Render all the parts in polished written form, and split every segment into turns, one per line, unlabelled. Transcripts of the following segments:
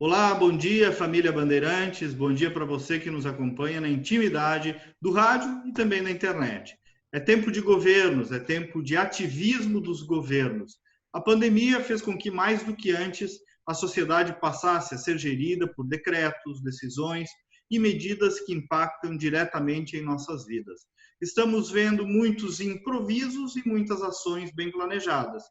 Olá, bom dia, família Bandeirantes. Bom dia para você que nos acompanha na intimidade do rádio e também na internet. É tempo de governos, é tempo de ativismo dos governos. A pandemia fez com que, mais do que antes, a sociedade passasse a ser gerida por decretos, decisões e medidas que impactam diretamente em nossas vidas. Estamos vendo muitos improvisos e muitas ações bem planejadas.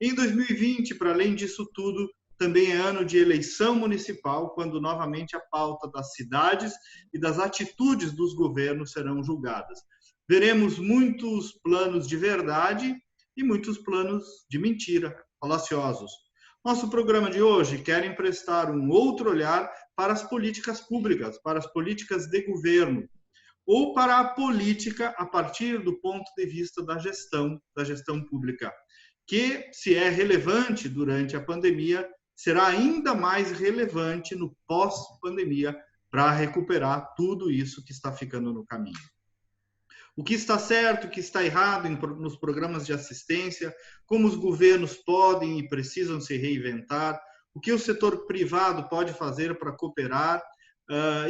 Em 2020, para além disso tudo, também é ano de eleição municipal, quando novamente a pauta das cidades e das atitudes dos governos serão julgadas. Veremos muitos planos de verdade e muitos planos de mentira, falaciosos. Nosso programa de hoje quer emprestar um outro olhar para as políticas públicas, para as políticas de governo, ou para a política a partir do ponto de vista da gestão pública, que, se é relevante durante a pandemia, será ainda mais relevante no pós-pandemia para recuperar tudo isso que está ficando no caminho. O que está certo, o que está errado nos programas de assistência, como os governos podem e precisam se reinventar, o que o setor privado pode fazer para cooperar,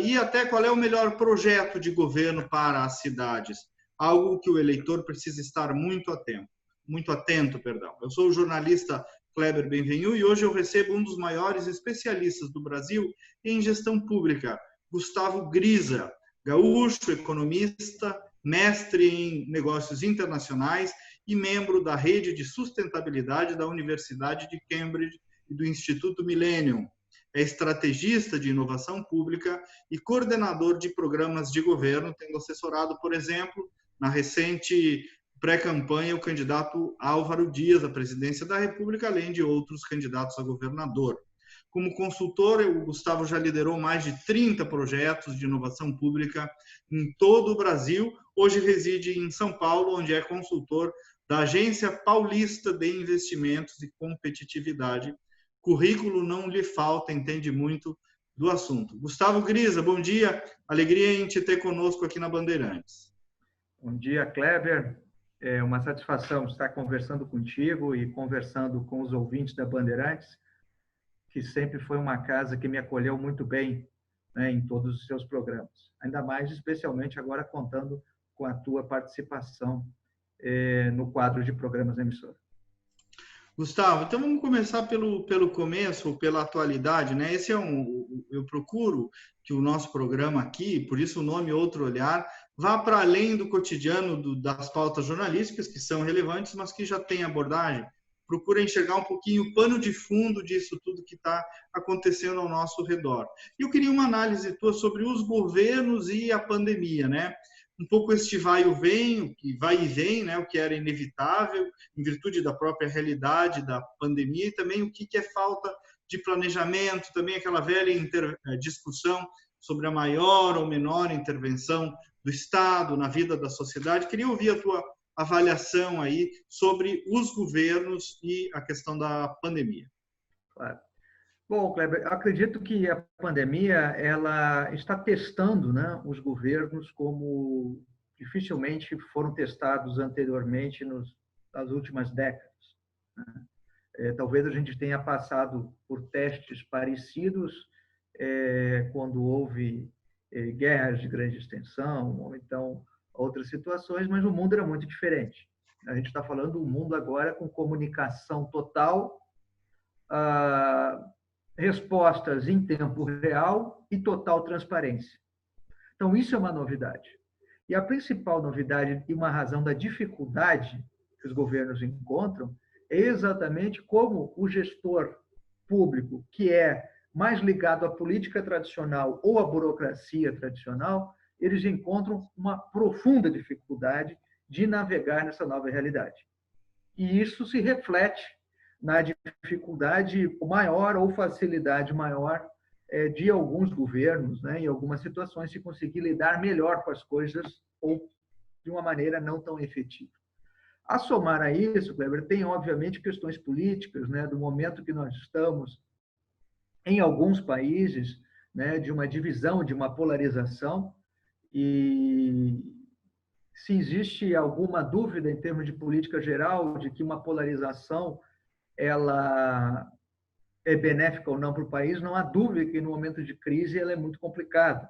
e até qual é o melhor projeto de governo para as cidades, algo que o eleitor precisa estar muito atento. Eu sou o jornalista Kleber Benvenu e hoje eu recebo um dos maiores especialistas do Brasil em gestão pública, Gustavo Grisa, gaúcho, economista, mestre em negócios internacionais e membro da rede de sustentabilidade da Universidade de Cambridge e do Instituto Millennium. É estrategista de inovação pública e coordenador de programas de governo, tendo assessorado, por exemplo, na recente pré-campanha, o candidato Álvaro Dias à presidência da República, além de outros candidatos a governador. Como consultor, o Gustavo já liderou mais de 30 projetos de inovação pública em todo o Brasil. Hoje reside em São Paulo, onde é consultor da Agência Paulista de Investimentos e Competitividade. Currículo não lhe falta, entende muito do assunto. Gustavo Grisa, bom dia. Alegria em te ter conosco aqui na Bandeirantes.
Bom dia, Kleber. É uma satisfação estar conversando contigo e conversando com os ouvintes da Bandeirantes, que sempre foi uma casa que me acolheu muito bem, né, em todos os seus programas. Ainda mais, especialmente agora, contando com a tua participação no quadro de programas da emissora.
Gustavo, então vamos começar pelo começo, pela atualidade, né? Eu procuro que o nosso programa aqui, por isso o nome Outro Olhar, vá para além do cotidiano das pautas jornalísticas, que são relevantes, mas que já tem abordagem. Procura enxergar um pouquinho o pano de fundo disso tudo que está acontecendo ao nosso redor. E eu queria uma análise tua sobre os governos e a pandemia, né? Um pouco este vai e vem, né, o que era inevitável, em virtude da própria realidade da pandemia, e também o que é falta de planejamento, também aquela velha discussão sobre a maior ou menor intervenção do Estado na vida da sociedade. Queria ouvir a tua avaliação aí sobre os governos e a questão da pandemia.
Claro. Bom, Kleber, acredito que a pandemia ela está testando, né, os governos como dificilmente foram testados anteriormente nas últimas décadas. Talvez a gente tenha passado por testes parecidos quando houve guerras de grande extensão, ou então outras situações, mas o mundo era muito diferente. A gente está falando do mundo agora com comunicação total, respostas em tempo real e total transparência. Então, isso é uma novidade. E a principal novidade e uma razão da dificuldade que os governos encontram é exatamente como o gestor público, que é mais ligado à política tradicional ou à burocracia tradicional, eles encontram uma profunda dificuldade de navegar nessa nova realidade. E isso se reflete na dificuldade maior ou facilidade maior de alguns governos, né, em algumas situações, se conseguir lidar melhor com as coisas ou de uma maneira não tão efetiva. A somar a isso, Kleber, tem, obviamente, questões políticas, né, do momento que nós estamos em alguns países, né, de uma divisão, de uma polarização, e se existe alguma dúvida em termos de política geral de que uma polarização ela é benéfica ou não para o país, não há dúvida que no momento de crise ela é muito complicada.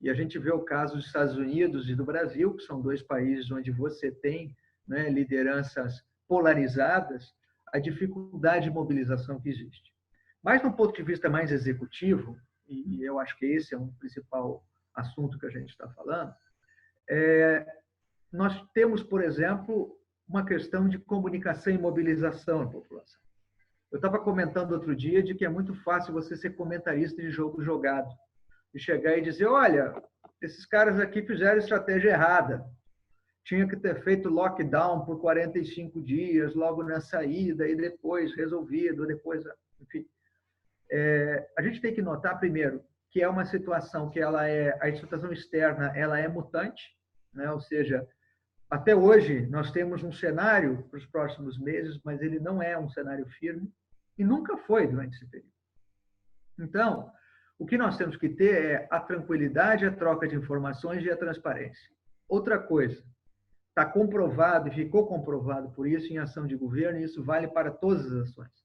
E a gente vê o caso dos Estados Unidos e do Brasil, que são dois países onde você tem, né, lideranças polarizadas, a dificuldade de mobilização que existe. Mas, do ponto de vista mais executivo, e eu acho que esse é um principal assunto que a gente está falando, nós temos, por exemplo, uma questão de comunicação e mobilização na população. Eu estava comentando outro dia de que é muito fácil você ser comentarista de jogo jogado, e chegar e dizer, olha, esses caras aqui fizeram estratégia errada, tinha que ter feito lockdown por 45 dias, logo na saída, e depois resolvido, depois, enfim. A gente tem que notar, primeiro, que é uma situação que a situação externa ela é mutante, né? Ou seja, até hoje nós temos um cenário para os próximos meses, mas ele não é um cenário firme, e nunca foi durante esse período. Então, o que nós temos que ter é a tranquilidade, a troca de informações e a transparência. Outra coisa, está comprovado e ficou comprovado por isso em ação de governo, e isso vale para todas as ações.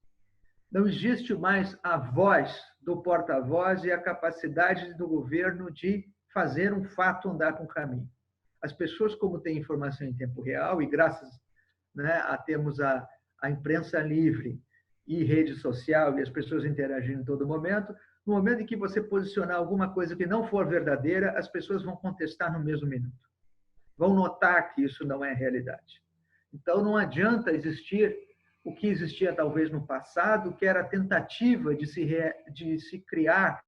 Não existe mais a voz do porta-voz e a capacidade do governo de fazer um fato andar com o caminho. As pessoas, como têm informação em tempo real, e graças, né, a termos a imprensa livre e rede social, e as pessoas interagindo em todo momento, no momento em que você posicionar alguma coisa que não for verdadeira, as pessoas vão contestar no mesmo minuto. Vão notar que isso não é realidade. Então, não adianta existir o que existia talvez no passado, que era a tentativa de se criar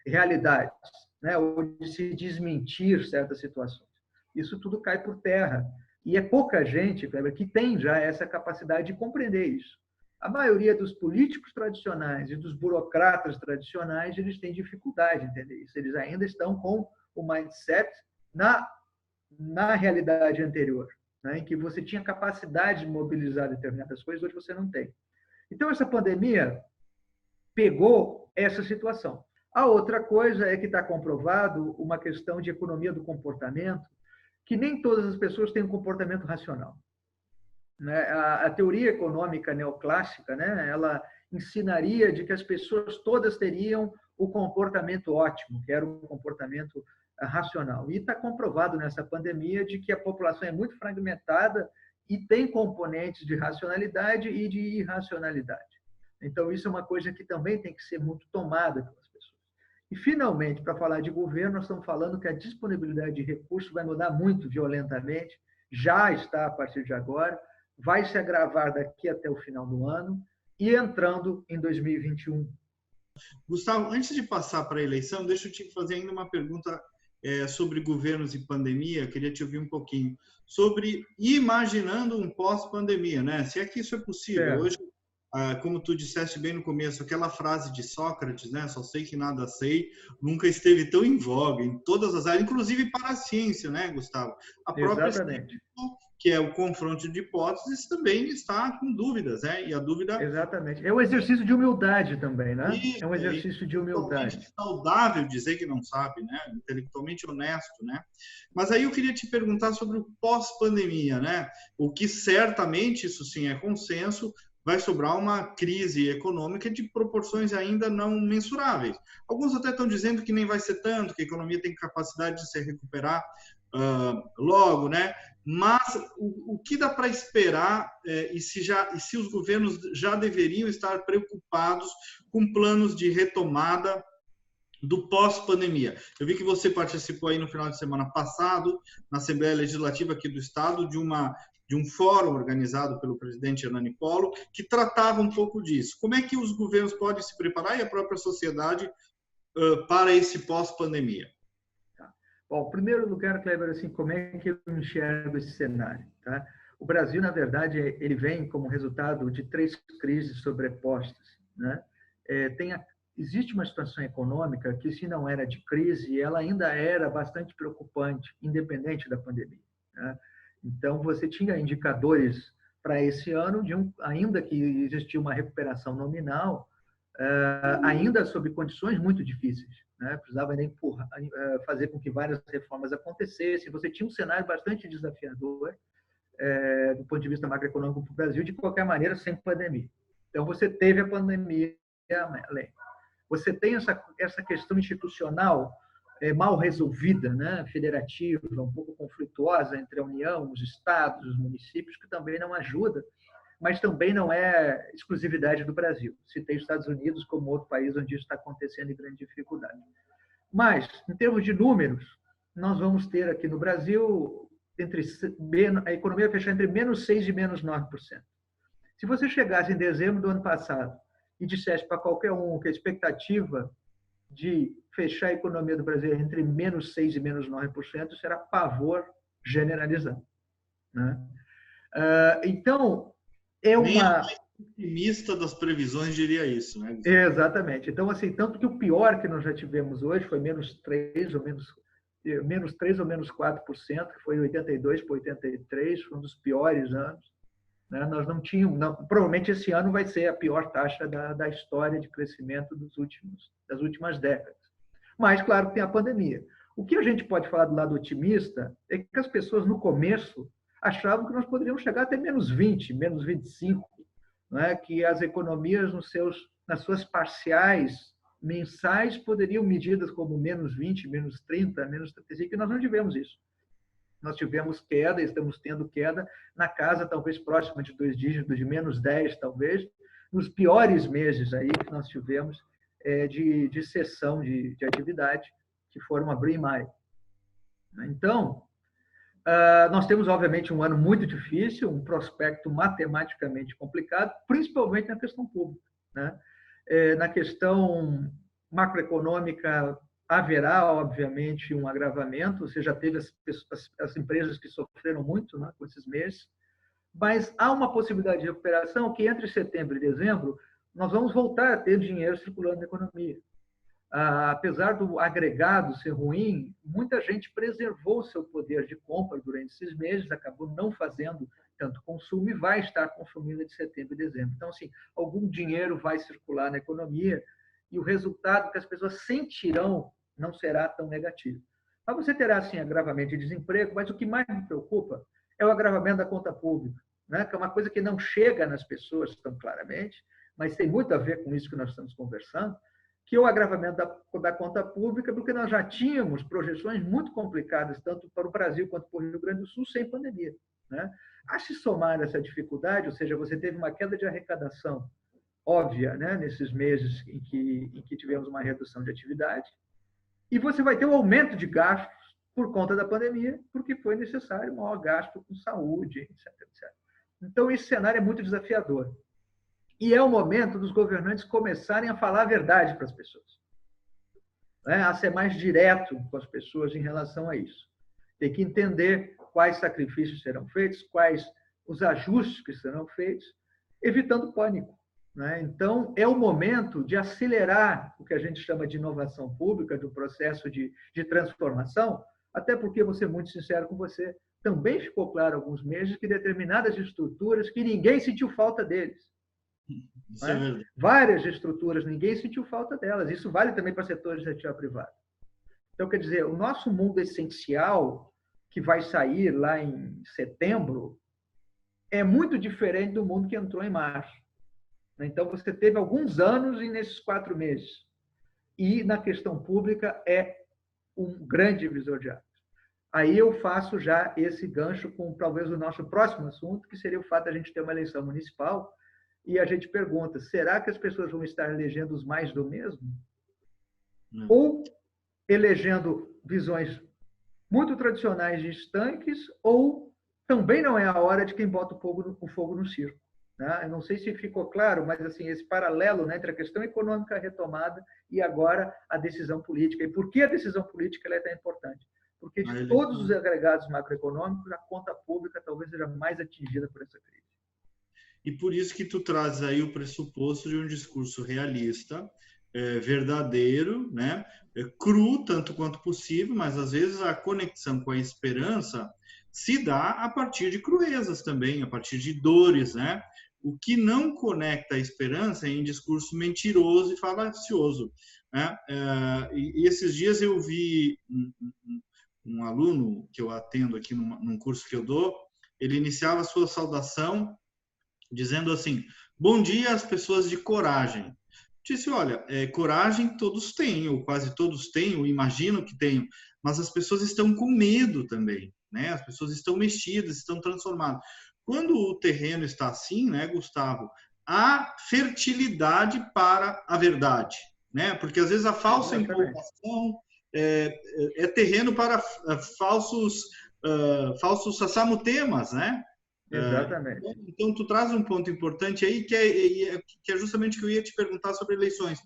realidades, né? Ou de se desmentir certas situações. Isso tudo cai por terra. E é pouca gente, Kleber, que tem já essa capacidade de compreender isso. A maioria dos políticos tradicionais e dos burocratas tradicionais, eles têm dificuldade de entender isso. Eles ainda estão com o mindset na realidade anterior, né, em que você tinha capacidade de mobilizar determinadas coisas, hoje você não tem. Então, essa pandemia pegou essa situação. A outra coisa é que está comprovado uma questão de economia do comportamento, que nem todas as pessoas têm um comportamento racional. A teoria econômica neoclássica, né, ela ensinaria de que as pessoas todas teriam o comportamento ótimo, que era o comportamento racional. E está comprovado nessa pandemia de que a população é muito fragmentada e tem componentes de racionalidade e de irracionalidade. Então, isso é uma coisa que também tem que ser muito tomada pelas pessoas. E, finalmente, para falar de governo, nós estamos falando que a disponibilidade de recursos vai mudar muito violentamente, já está a partir de agora, vai se agravar daqui até o final do ano e entrando em 2021.
Gustavo, antes de passar para a eleição, deixa eu te fazer ainda uma pergunta sobre governos e pandemia. Eu queria te ouvir um pouquinho sobre imaginando um pós-pandemia, né? Se é que isso é possível. Hoje, como tu disseste bem no começo, aquela frase de Sócrates, né? Só sei que nada sei, nunca esteve tão em voga em todas as áreas, inclusive para a ciência, né, Gustavo? A própria
Exatamente.
ciência, que é o confronto de hipóteses, também está com dúvidas, né? E a dúvida...
Exatamente. É um exercício de humildade também, né?
Isso,
é um exercício de humildade.
É saudável dizer que não sabe, né? Intelectualmente honesto, né? Mas aí eu queria te perguntar sobre o pós-pandemia, né? O que certamente, isso sim é consenso, vai sobrar uma crise econômica de proporções ainda não mensuráveis. Alguns até estão dizendo que nem vai ser tanto, que a economia tem capacidade de se recuperar logo, né? Mas o que dá para esperar e se os governos já deveriam estar preocupados com planos de retomada do pós-pandemia? Eu vi que você participou aí no final de semana passado na Assembleia Legislativa aqui do Estado de um fórum organizado pelo presidente Hernani Polo que tratava um pouco disso. Como é que os governos podem se preparar e a própria sociedade para esse pós-pandemia?
Bom, em primeiro lugar, Kleber, assim, como é que eu enxergo esse cenário? Tá? O Brasil, na verdade, ele vem como resultado de 3 crises sobrepostas. Né? Existe uma situação econômica que, se não era de crise, ela ainda era bastante preocupante, independente da pandemia. Né? Então, você tinha indicadores para esse ano, ainda que existia uma recuperação nominal, ainda sob condições muito difíceis. Né? Precisava ainda fazer com que várias reformas acontecessem. Você tinha um cenário bastante desafiador do ponto de vista macroeconômico para o Brasil, de qualquer maneira, sem pandemia. Então, você teve a pandemia, você tem essa questão institucional mal resolvida, né? Federativa, um pouco conflituosa entre a União, os estados, os municípios, que também não ajuda, mas também não é exclusividade do Brasil. Citei os Estados Unidos como outro país onde isso está acontecendo em grande dificuldade. Mas, em termos de números, nós vamos ter aqui no Brasil, a economia vai fechar entre menos 6% e menos 9%. Se você chegasse em dezembro do ano passado e dissesse para qualquer um que a expectativa de fechar a economia do Brasil entre menos 6% e menos 9%, isso era pavor generalizado. Né? Então, é uma...
Nem a mais otimista das previsões diria isso, né?
Exatamente. Então, assim, tanto que o pior que nós já tivemos hoje foi menos 3% ou menos 4%, que foi 82 para 83, foi um dos piores anos. Né? Nós não tínhamos, provavelmente esse ano vai ser a pior taxa da história de crescimento das últimas décadas. Mas, claro, tem a pandemia. O que a gente pode falar do lado otimista é que as pessoas, no começo, achavam que nós poderíamos chegar até menos 20, menos 25, né? Que as economias, nas suas parciais mensais, poderiam medidas como menos 20, menos 30, menos 35, e nós não tivemos isso. Nós tivemos queda, estamos tendo queda na casa talvez próxima de 2 dígitos, de menos 10, talvez, nos piores meses aí que nós tivemos de cessão de atividade, que foram abril e maio. Então, nós temos, obviamente, um ano muito difícil, um prospecto matematicamente complicado, principalmente na questão pública. Né? Na questão macroeconômica, haverá, obviamente, um agravamento. Você já teve as empresas que sofreram muito, né, com esses meses, mas há uma possibilidade de recuperação que entre setembro e dezembro nós vamos voltar a ter dinheiro circulando na economia. Apesar do agregado ser ruim, muita gente preservou seu poder de compra durante esses meses, acabou não fazendo tanto consumo e vai estar consumindo de setembro e dezembro. Então, assim, algum dinheiro vai circular na economia e o resultado que as pessoas sentirão não será tão negativo. Mas você terá, sim, agravamento de desemprego, mas o que mais me preocupa é o agravamento da conta pública, né? Que é uma coisa que não chega nas pessoas tão claramente, mas tem muito a ver com isso que nós estamos conversando, que é o agravamento da conta pública, porque nós já tínhamos projeções muito complicadas, tanto para o Brasil quanto para o Rio Grande do Sul, sem pandemia. Né? A se somar essa dificuldade, ou seja, você teve uma queda de arrecadação óbvia, né, nesses meses em que tivemos uma redução de atividade, e você vai ter um aumento de gastos por conta da pandemia, porque foi necessário maior gasto com saúde, etc, etc. Então, esse cenário é muito desafiador. E é o momento dos governantes começarem a falar a verdade para as pessoas, né? A ser mais direto com as pessoas em relação a isso. Tem que entender quais sacrifícios serão feitos, quais os ajustes que serão feitos, evitando pânico. Né? Então, é o momento de acelerar o que a gente chama de inovação pública, do processo de transformação, até porque, vou ser muito sincero com você, também ficou claro há alguns meses que determinadas estruturas que ninguém sentiu falta deles. Né? Várias estruturas, ninguém sentiu falta delas. Isso vale também para setores de iniciativa privada. Então, quer dizer, o nosso mundo essencial, que vai sair lá em setembro, é muito diferente do mundo que entrou em março. Então, você teve alguns anos nesses 4 meses. E, na questão pública, é um grande divisor de águas. Aí eu faço já esse gancho com, talvez, o nosso próximo assunto, que seria o fato de a gente ter uma eleição municipal, e a gente pergunta, será que as pessoas vão estar elegendo os mais do mesmo? Ou elegendo visões muito tradicionais de estanques, ou também não é a hora de quem bota o fogo no circo. Né? Eu não sei se ficou claro, mas assim, esse paralelo, né, entre a questão econômica retomada e agora a decisão política. E por que a decisão política ela é tão importante? Porque de todos os agregados macroeconômicos, a conta pública talvez seja mais atingida por essa crise.
E por isso que tu traz aí o pressuposto de um discurso realista, verdadeiro, né? Cru tanto quanto possível, mas às vezes a conexão com a esperança se dá a partir de cruezas também, a partir de dores, né? O que não conecta a esperança é em discurso mentiroso e falacioso, né? E esses dias eu vi um aluno que eu atendo aqui num curso que eu dou, ele iniciava a sua saudação dizendo assim: Bom dia às pessoas de coragem. Disse, olha, coragem todos têm, ou quase todos têm, ou imagino que tenham, mas as pessoas estão com medo também, né? As pessoas estão mexidas, estão transformadas. Quando o terreno está assim, né, Gustavo, há fertilidade para a verdade, né? Porque às vezes a falsa
Exatamente.
empolgação é terreno para falsos sassamutemas, né?
Exatamente.
Então, tu traz um ponto importante aí, que é justamente o que eu ia te perguntar sobre eleições.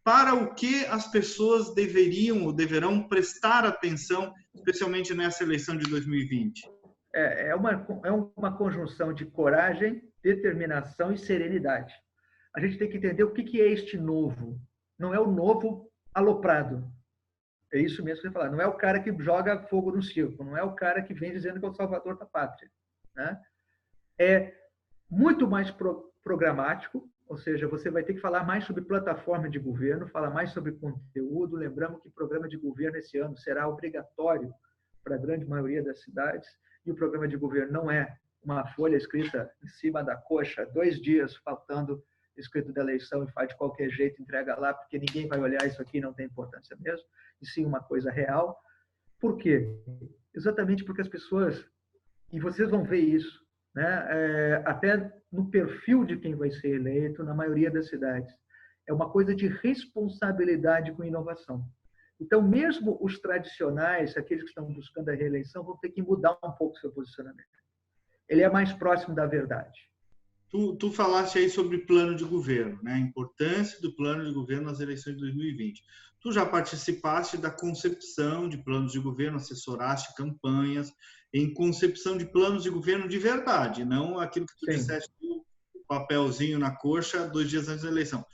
Para o que as pessoas deveriam ou deverão prestar atenção, especialmente nessa eleição de 2020?
É uma conjunção de coragem, determinação e serenidade. A gente tem que entender o que é este novo. Não é o novo aloprado. É isso mesmo que você fala. Não é o cara que joga fogo no circo. Não é o cara que vem dizendo que é o salvador da pátria. Né? É muito mais programático, ou seja, você vai ter que falar mais sobre plataforma de governo, falar mais sobre conteúdo. Lembramos que o programa de governo esse ano será obrigatório para a grande maioria das cidades, e o programa de governo não é uma folha escrita em cima da coxa, 2 dias faltando escrito da eleição e faz de qualquer jeito, entrega lá, porque ninguém vai olhar isso aqui, não tem importância mesmo, e sim uma coisa real. Por quê? Exatamente porque as pessoas, e vocês vão ver isso, né? Até no perfil de quem vai ser eleito, na maioria das cidades. É uma coisa de responsabilidade com inovação. Então, mesmo os tradicionais, aqueles que estão buscando a reeleição, vão ter que mudar um pouco o seu posicionamento. Ele é mais próximo da verdade.
Tu falaste aí sobre plano de governo, né? A importância do plano de governo nas eleições de 2020. Tu já participaste da concepção de planos de governo, assessoraste campanhas em concepção de planos de governo de verdade, não aquilo que tu
Sim.
disseste, o papelzinho na coxa 2 dias antes da eleição.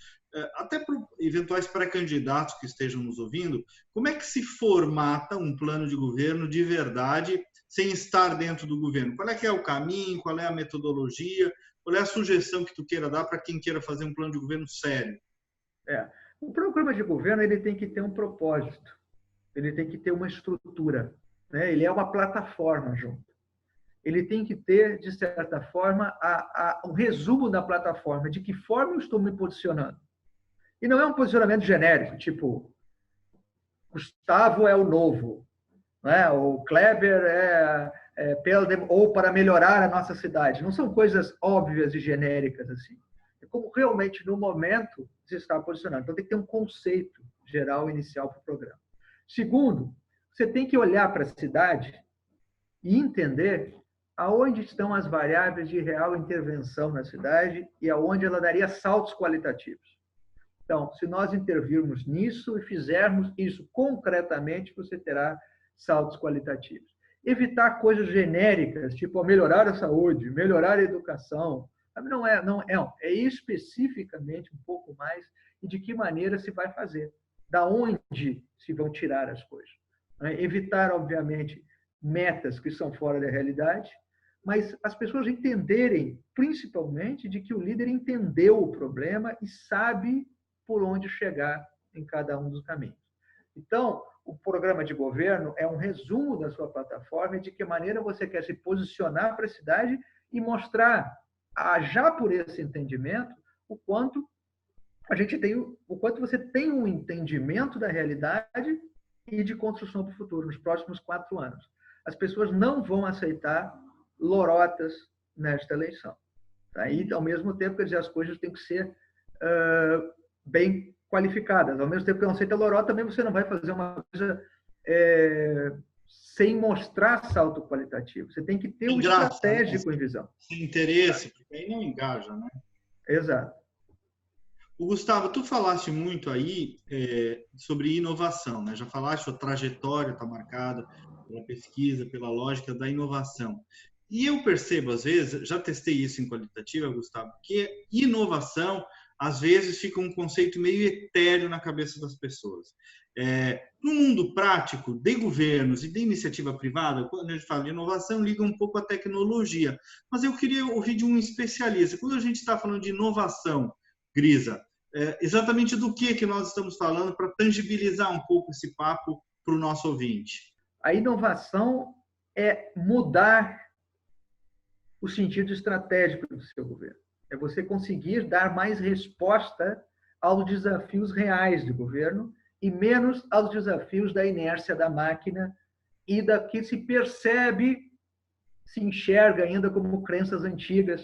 Até para eventuais pré-candidatos que estejam nos ouvindo, como é que se formata um plano de governo de verdade sem estar dentro do governo? Qual é que é o caminho, qual é a metodologia? Qual é a sugestão que tu queira dar para quem queira fazer um plano de governo sério?
O programa de governo ele tem que ter um propósito, ele tem que ter uma estrutura, né? Ele é uma plataforma junto. Ele tem que ter, de certa forma, um resumo da plataforma, de que forma eu estou me posicionando. E não é um posicionamento genérico, tipo, Gustavo é o novo, né? O Kleber ou para melhorar a nossa cidade. Não são coisas óbvias e genéricas assim. É como realmente no momento se está posicionando. Então tem que ter um conceito geral inicial para o programa. Segundo, você tem que olhar para a cidade e entender aonde estão as variáveis de real intervenção na cidade e aonde ela daria saltos qualitativos. Então, se nós intervirmos nisso e fizermos isso concretamente, você terá saltos qualitativos. Evitar coisas genéricas, tipo melhorar a saúde, melhorar a educação. É especificamente um pouco mais e de que maneira se vai fazer, da onde se vão tirar as coisas. Evitar, obviamente, metas que são fora da realidade, mas as pessoas entenderem, principalmente, de que o líder entendeu o problema e sabe por onde chegar em cada um dos caminhos. Então, o programa de governo é um resumo da sua plataforma e de que maneira você quer se posicionar para a cidade e mostrar, já por esse entendimento, o quanto você tem um entendimento da realidade e de construção para o futuro, nos próximos 4 anos. As pessoas não vão aceitar lorotas nesta eleição. E, ao mesmo tempo, quer dizer, as coisas têm que ser bem qualificadas. Ao mesmo tempo que não aceita lorota, também você não vai fazer uma coisa sem mostrar salto qualitativo. Você tem que ter um estratégico em visão.
Sem interesse, porque aí não engaja, né?
Exato.
O Gustavo, tu falaste muito aí sobre inovação, né? Já falaste, a trajetória está marcada pela pesquisa, pela lógica da inovação. E eu percebo, às vezes, já testei isso em qualitativa, Gustavo, que inovação, às vezes, fica um conceito meio etéreo na cabeça das pessoas. No mundo prático de governos e de iniciativa privada, quando a gente fala de inovação, liga um pouco à tecnologia. Mas eu queria ouvir de um especialista. Quando a gente está falando de inovação, Grisa, exatamente do que nós estamos falando para tangibilizar um pouco esse papo para o nosso ouvinte?
A inovação é mudar o sentido estratégico do seu governo. É você conseguir dar mais resposta aos desafios reais do governo e menos aos desafios da inércia da máquina e da que se percebe, se enxerga ainda como crenças antigas,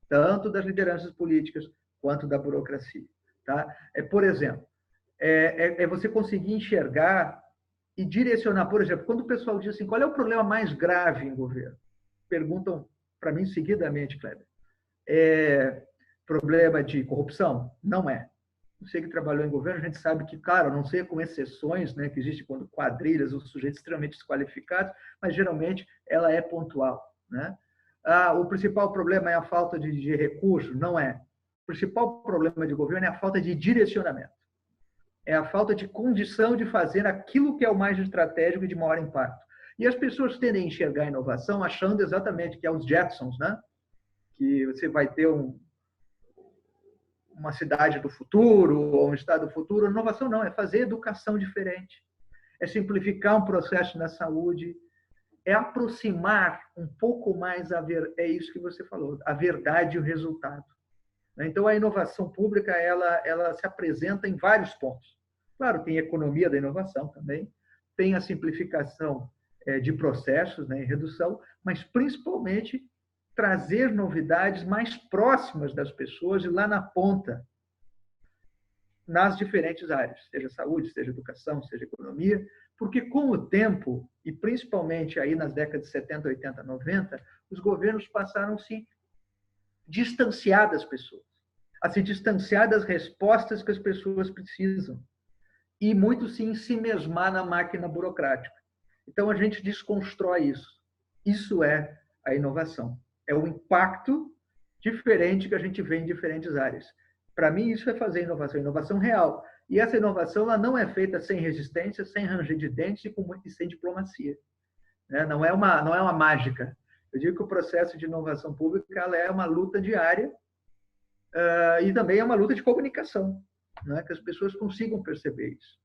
tanto das lideranças políticas quanto da burocracia. Tá? Por exemplo, você conseguir enxergar e direcionar. Por exemplo, quando o pessoal diz assim, qual é o problema mais grave em governo? Perguntam para mim seguidamente, Kleber. Problema de corrupção? Não é. Você que trabalhou em governo, a gente sabe que, claro, não sei com exceções, né, que existe quando quadrilhas ou sujeitos extremamente desqualificados, mas geralmente ela é pontual, né? O principal problema é a falta de recursos? Não é. O principal problema de governo é a falta de direcionamento. É a falta de condição de fazer aquilo que é o mais estratégico e de maior impacto. E as pessoas tendem a enxergar a inovação achando exatamente que é os Jetsons, né? Que você vai ter uma cidade do futuro ou um estado do futuro. A inovação não, é fazer educação diferente. É simplificar um processo na saúde, é aproximar um pouco mais é isso que você falou, a verdade e o resultado. Então, a inovação pública ela se apresenta em vários pontos. Claro, tem a economia da inovação também, tem a simplificação de processos, né, em redução, mas principalmente trazer novidades mais próximas das pessoas e lá na ponta, nas diferentes áreas, seja saúde, seja educação, seja economia, porque com o tempo, e principalmente aí nas décadas de 70, 80, 90, os governos passaram a se distanciar das pessoas, a se distanciar das respostas que as pessoas precisam e muito se ensimesmar na máquina burocrática. Então, a gente desconstrói isso. Isso é a inovação. É o impacto diferente que a gente vê em diferentes áreas. Para mim, isso é fazer inovação real. E essa inovação ela não é feita sem resistência, sem ranger de dentes e sem diplomacia. Não é uma mágica. Eu digo que o processo de inovação pública ela é uma luta diária e também é uma luta de comunicação, né? Que as pessoas consigam perceber isso.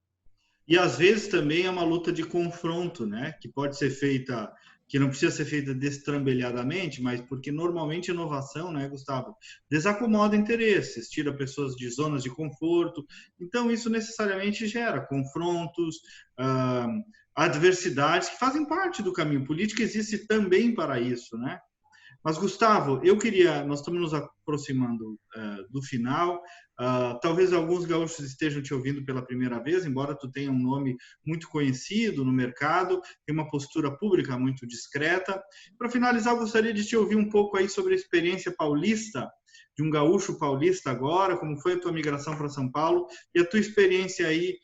E às vezes também é uma luta de confronto, né? Que pode ser feita, que não precisa ser feita destrambelhadamente, mas porque normalmente a inovação, né, Gustavo, desacomoda interesses, tira pessoas de zonas de conforto. Então isso necessariamente gera confrontos, adversidades que fazem parte do caminho. Política existe também para isso, né? Mas, Gustavo, nós estamos nos aproximando do final. Talvez alguns gaúchos estejam te ouvindo pela primeira vez, embora tu tenha um nome muito conhecido no mercado, tem uma postura pública muito discreta. Para finalizar, eu gostaria de te ouvir um pouco aí sobre a experiência paulista, de um gaúcho paulista agora, como foi a tua migração para São Paulo e a tua experiência aí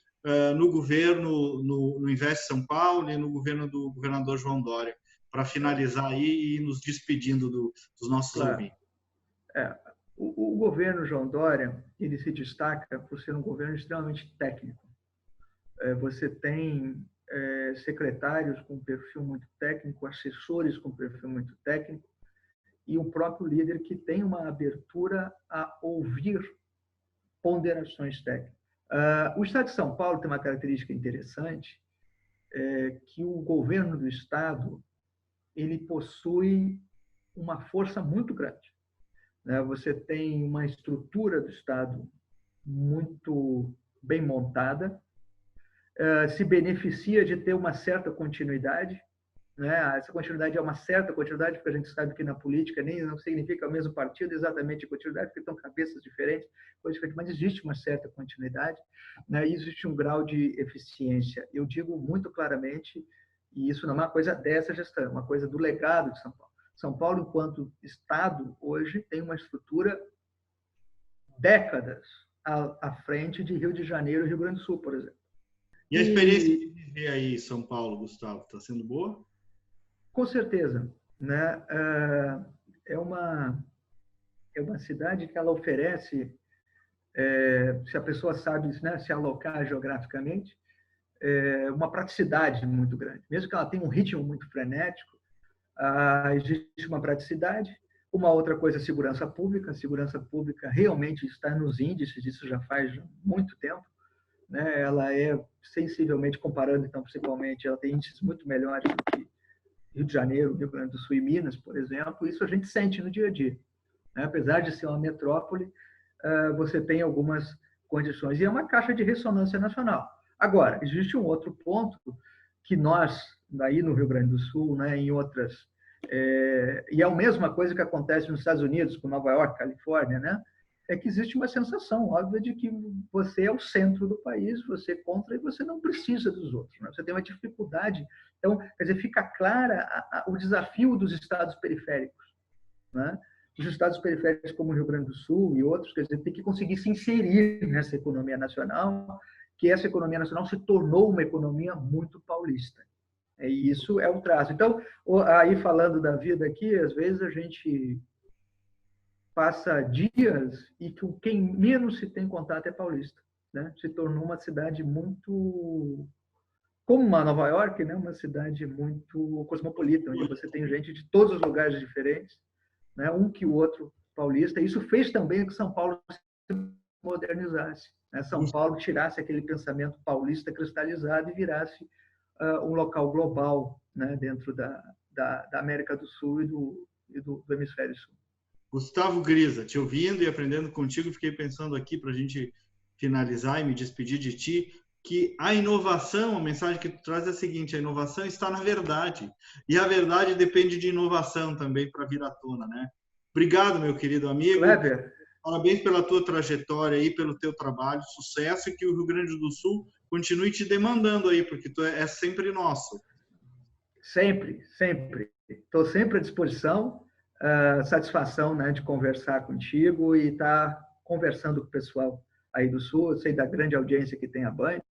no governo, no Invest São Paulo e no governo do governador João Dória, para finalizar aí e nos despedindo dos nossos ouvintes.
O governo João Dória, ele se destaca por ser um governo extremamente técnico. Você tem secretários com perfil muito técnico, assessores com perfil muito técnico, e o próprio líder que tem uma abertura a ouvir ponderações técnicas. O Estado de São Paulo tem uma característica interessante, que o governo do Estado ele possui uma força muito grande. Você tem uma estrutura do Estado muito bem montada, se beneficia de ter uma certa continuidade. Essa continuidade é uma certa continuidade, porque a gente sabe que na política nem não significa o mesmo partido exatamente continuidade, porque estão cabeças diferentes, mas existe uma certa continuidade, e existe um grau de eficiência. Eu digo muito claramente, e isso não é uma coisa dessa gestão, é uma coisa do legado de São Paulo. São Paulo, enquanto Estado, hoje tem uma estrutura décadas à frente de Rio de Janeiro e Rio Grande do Sul, por exemplo.
E a experiência de viver aí em São Paulo, Gustavo, está sendo boa?
Com certeza. É uma cidade que ela oferece, se a pessoa sabe, se alocar geograficamente, uma praticidade muito grande. Mesmo que ela tenha um ritmo muito frenético, existe uma praticidade. Uma outra coisa é segurança pública. A segurança pública realmente está nos índices, isso já faz muito tempo. Ela é sensivelmente, comparando, então, principalmente, ela tem índices muito melhores do que Rio de Janeiro, Rio Grande do Sul e Minas, por exemplo. Isso a gente sente no dia a dia. né? Apesar de ser uma metrópole, você tem algumas condições. E é uma caixa de ressonância nacional. Agora, existe um outro ponto que nós, aí no Rio Grande do Sul, né, em outras... e é a mesma coisa que acontece nos Estados Unidos, com Nova York, Califórnia, né? É que existe uma sensação óbvia de que você é o centro do país, você conta e você não precisa dos outros, né? Você tem uma dificuldade. Então, quer dizer, fica clara o desafio dos estados periféricos, né? Os estados periféricos como o Rio Grande do Sul e outros, quer dizer, tem que conseguir se inserir nessa economia nacional, que essa economia nacional se tornou uma economia muito paulista. E isso é um traço. Então, aí falando da vida aqui, às vezes a gente passa dias e que quem menos se tem contato é paulista, né? Se tornou uma cidade muito, como uma Nova York, né? Uma cidade muito cosmopolita, onde você tem gente de todos os lugares diferentes, né? Um que o outro paulista. Isso fez também que São Paulo se modernizasse, né? São Paulo tirasse aquele pensamento paulista cristalizado e virasse um local global, né? Dentro da América do Sul e do Hemisfério Sul.
Gustavo Grisa, te ouvindo e aprendendo contigo, fiquei pensando aqui para a gente finalizar e me despedir de ti, que a inovação, a mensagem que tu traz é a seguinte: a inovação está na verdade. E a verdade depende de inovação também para vir à tona, né? Obrigado, meu querido amigo.
Kleber.
Parabéns pela tua trajetória aí, pelo teu trabalho, sucesso, e que o Rio Grande do Sul continue te demandando aí, porque tu é sempre nosso.
Sempre, sempre. Estou sempre à disposição. Satisfação, né, de conversar contigo e estar conversando com o pessoal aí do Sul. Eu sei da grande audiência que tem a Band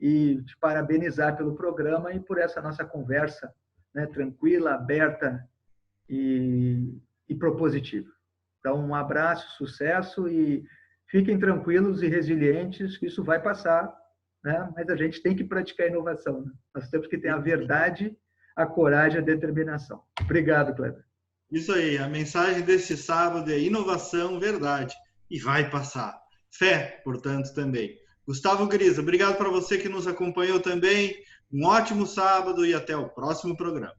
e te parabenizar pelo programa e por essa nossa conversa, né, tranquila, aberta e propositiva. Então, um abraço, sucesso e fiquem tranquilos e resilientes, que isso vai passar, né? Mas a gente tem que praticar a inovação, né? Nós temos que ter a verdade, a coragem, a determinação. Obrigado, Kleber.
Isso aí, a mensagem deste sábado é inovação, verdade, e vai passar. Fé, portanto, também. Gustavo Grisa, obrigado para você que nos acompanhou também. Um ótimo sábado e até o próximo programa.